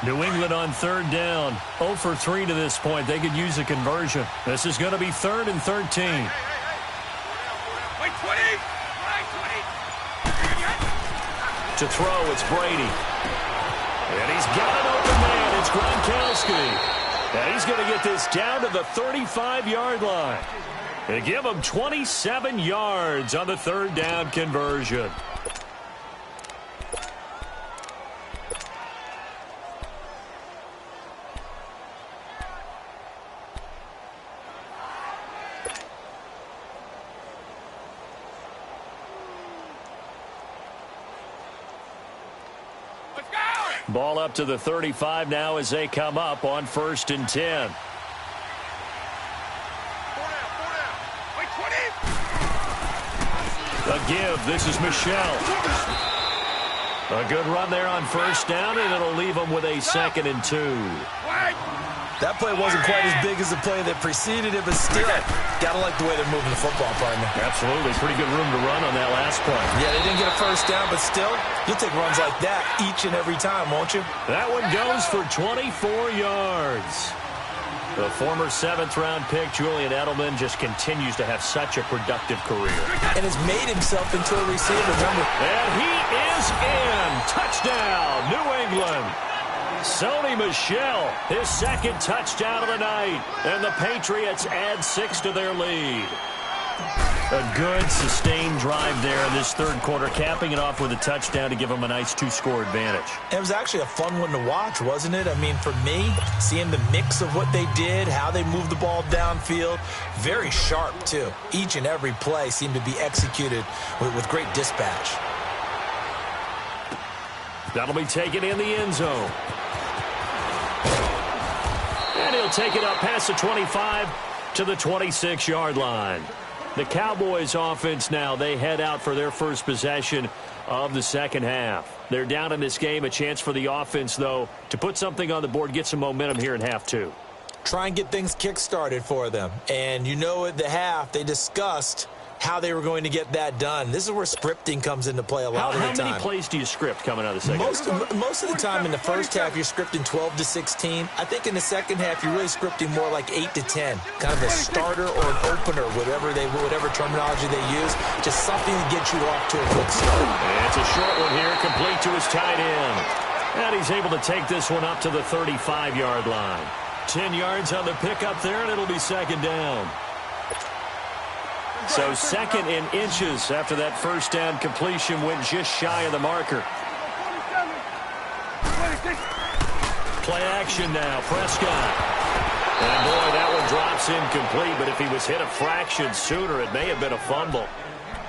New England on third down. 0 for 3 to this point. They could use a conversion. This is going to be 3rd and 13. Wait, 20. To throw, it's Brady. And he's got an open man. It's Gronkowski. And he's going to get this down to the 35-yard line. They give him 27 yards on the 3rd down conversion. Ball up to the 35 now as they come up on 1st and 10. A give. This is Michelle. A good run there on 1st down, and it'll leave them with a 2nd and 2. That play wasn't quite as big as the play that preceded it, but still, gotta like the way they're moving the football, partner. Absolutely. Pretty good room to run on that last play. Yeah, they didn't get a 1st down, but still, you'll take runs like that each and every time, won't you? That one goes for 24 yards. The former 7th-round pick, Julian Edelman, just continues to have such a productive career. And has made himself into a receiver, remember? And he is in. Touchdown, New England. Sony Michel, his 2nd touchdown of the night. And the Patriots add 6 to their lead. A good, sustained drive there in this 3rd quarter, capping it off with a touchdown to give them a nice 2-score advantage. It was actually a fun one to watch, wasn't it? I mean, for me, seeing the mix of what they did, how they moved the ball downfield, very sharp, too. Each and every play seemed to be executed with great dispatch. That'll be taken in the end zone. And he'll take it up past the 25 to the 26-yard line. The Cowboys offense now, they head out for their first possession of the 2nd half. They're down in this game. A chance for the offense, though, to put something on the board, get some momentum here in half 2. Try and get things kick-started for them. And you know at the half, they discussed how they were going to get that done. This is where scripting comes into play a lot of the time. How many plays do you script coming out of the 2nd? Most of the time in the 1st half, you're scripting 12 to 16. I think in the 2nd half, you're really scripting more like 8 to 10. Kind of a starter or an opener, whatever terminology they use. Just something to get you off to a good start. And it's a short one here, complete to his tight end. And he's able to take this one up to the 35-yard line. 10 yards on the pickup there, and it'll be 2nd down. So 2nd in inches after that 1st down completion, went just shy of the marker. Play action now, Prescott. And boy, that one drops incomplete, but if he was hit a fraction sooner, it may have been a fumble.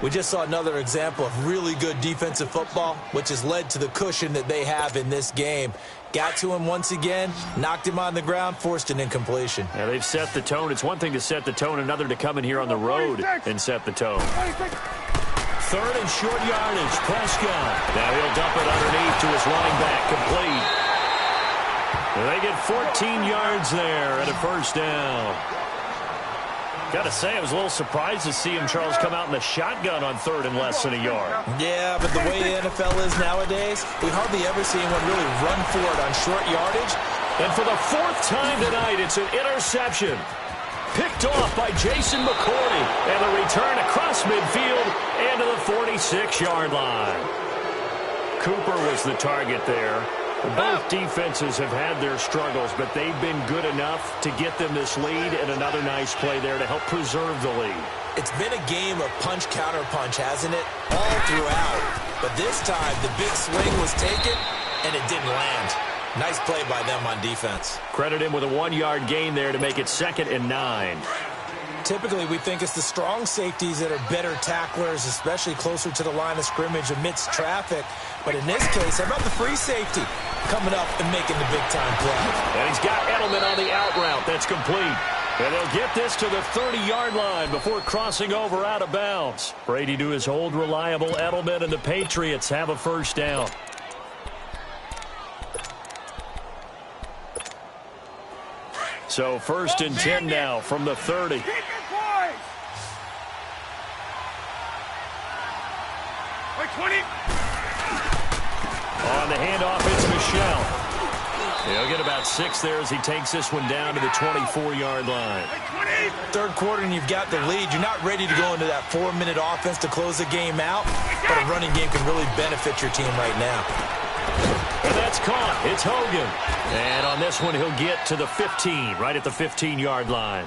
We just saw another example of really good defensive football, which has led to the cushion that they have in this game. Got to him once again, knocked him on the ground, forced an incompletion. Yeah, they've set the tone. It's one thing to set the tone, another to come in here on the road and set the tone. 3rd and short yardage, Prescott. Now he'll dump it underneath to his running back, complete. They get 14 yards there and a 1st down. Got to say, I was a little surprised to see him, Charles, come out in the shotgun on 3rd and less than a yard. Yeah, but the way the NFL is nowadays, we hardly ever see anyone really run for it on short yardage. And for the 4th time tonight, it's an interception. Picked off by Jason McCourty. And the return across midfield and to the 46-yard line. Cooper was the target there. Both defenses have had their struggles, but they've been good enough to get them this lead, and another nice play there to help preserve the lead. It's been a game of punch-counter-punch, hasn't it? All throughout. But this time, the big swing was taken, and it didn't land. Nice play by them on defense. Credit him with a 1-yard gain there to make it 2nd and 9. Typically, we think it's the strong safeties that are better tacklers, especially closer to the line of scrimmage amidst traffic. But in this case, how about the free safety coming up and making the big-time play? And he's got Edelman on the out route. That's complete. And they'll get this to the 30-yard line before crossing over out of bounds. Brady to his old reliable Edelman, and the Patriots have a 1st down. So 1st and 10 now from the 30. On the handoff, it's Michel. He'll get about 6 there as he takes this one down to the 24-yard line. Third quarter and you've got the lead. You're not ready to go into that 4-minute offense to close the game out, but a running game can really benefit your team right now. And that's caught. It's Hogan. And on this one, he'll get to the 15, right at the 15-yard line.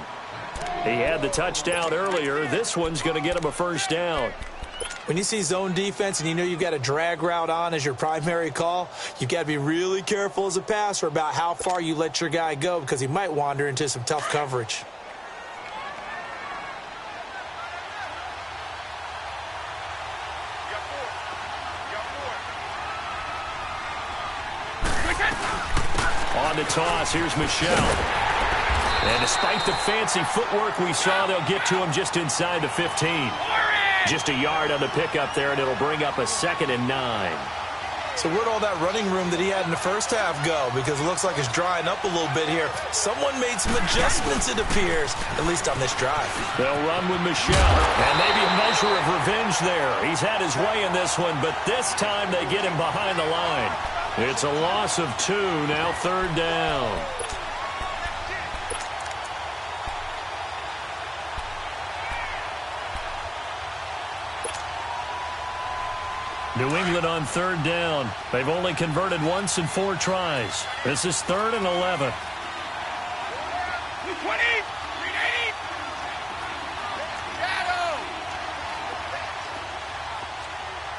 He had the touchdown earlier. This one's going to get him a first down. When you see zone defense and you know you've got a drag route on as your primary call, you've got to be really careful as a passer about how far you let your guy go because he might wander into some tough coverage. On the toss, here's Michelle. And despite the fancy footwork we saw, they'll get to him just inside the 15. Just a yard on the pickup there, and it'll bring up a 2nd and 9. So where'd all that running room that he had in the first half go? Because it looks like it's drying up a little bit here. Someone made some adjustments, it appears, at least on this drive. They'll run with Michelle, and maybe a measure of revenge there. He's had his way in this one, but this time they get him behind the line. It's a loss of 2, now 3rd down. New England on 3rd down. They've only converted once in 4 tries. This is 3rd and 11. 20, 380. Shadow.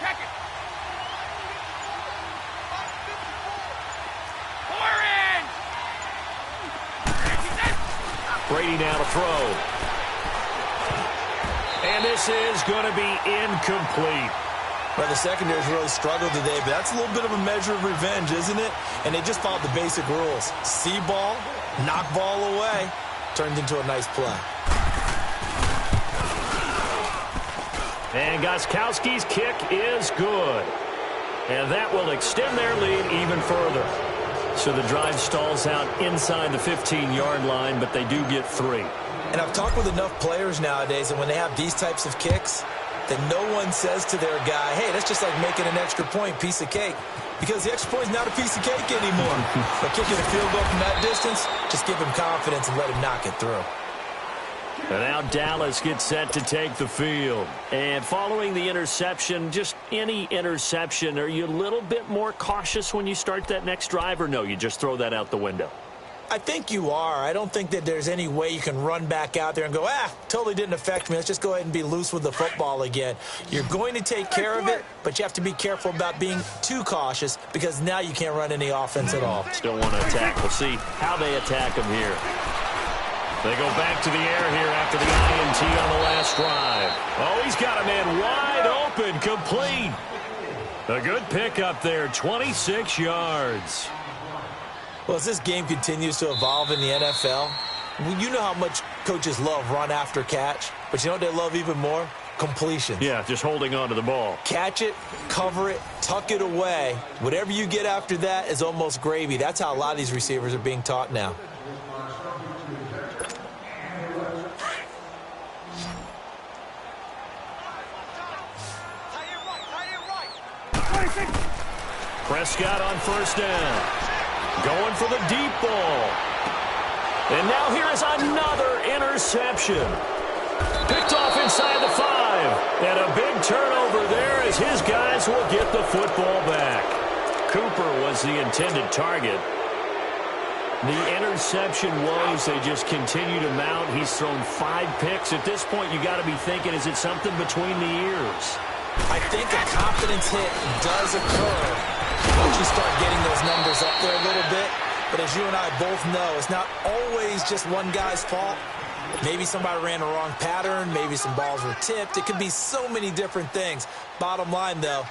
Check it. 4 in. Brady now to throw. And this is going to be incomplete. Well, the secondary's really struggled today, but that's a little bit of a measure of revenge, isn't it? And they just followed the basic rules. See ball, knock ball away, turned into a nice play. And Gostkowski's kick is good. And that will extend their lead even further. So the drive stalls out inside the 15-yard line, but they do get 3. And I've talked with enough players nowadays, and when they have these types of kicks, that no one says to their guy, hey, that's just like making an extra point, piece of cake. Because the extra point is not a piece of cake anymore. But kicking a field goal from that distance, just give him confidence and let him knock it through. And now Dallas gets set to take the field. And following the interception, just any interception, are you a little bit more cautious when you start that next drive, or no, you just throw that out the window? I think you are. I don't think that there's any way you can run back out there and go, totally didn't affect me. Let's just go ahead and be loose with the football again. You're going to take care of it, but you have to be careful about being too cautious because now you can't run any offense at all. Still want to attack. We'll see how they attack them here. They go back to the air here after the INT on the last drive. Oh, he's got a man wide open, complete. A good pickup there, 26 yards. Well, as this game continues to evolve in the NFL, you know how much coaches love run after catch, but you know what they love even more? Completion. Yeah, just holding on to the ball. Catch it, cover it, tuck it away. Whatever you get after that is almost gravy. That's how a lot of these receivers are being taught now. Prescott on 1st down. Going for the deep ball. And now here is another interception. Picked off inside the 5. And a big turnover there as his guys will get the football back. Cooper was the intended target. The interception woes, they just continue to mount. He's thrown 5 picks. At this point, you got to be thinking, is it something between the ears? I think a confidence hit does occur once you start getting those numbers up there a little bit. But as you and I both know, it's not always just one guy's fault. Maybe somebody ran a wrong pattern. Maybe some balls were tipped. It could be so many different things. Bottom line, though,